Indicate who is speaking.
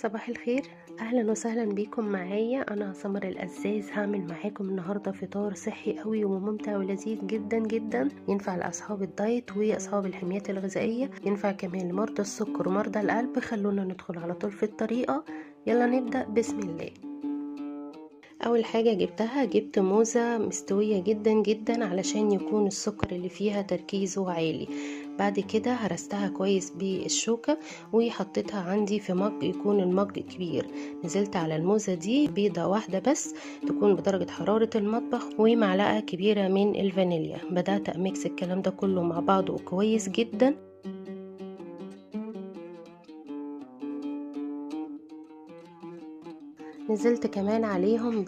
Speaker 1: صباح الخير، اهلا وسهلا بيكم معايا. انا سمر القزاز هعمل معاكم النهارده فطار صحي قوي وممتع ولذيذ جدا جدا، ينفع لاصحاب الدايت واصحاب الحميات الغذائيه، ينفع كمان لمرضى السكر ومرضى القلب. خلونا ندخل على طول في الطريقه، يلا نبدا بسم الله. اول حاجة جبت موزة مستوية جدا جدا علشان يكون السكر اللي فيها تركيزه عالي. بعد كده هرستها كويس بالشوكة وحطيتها عندي في مج، يكون المج كبير. نزلت على الموزة دي بيضة واحدة بس تكون بدرجة حرارة المطبخ ومعلقة كبيرة من الفانيليا. بدأت اميكس الكلام ده كله مع بعضه كويس جدا. نزلت كمان عليهم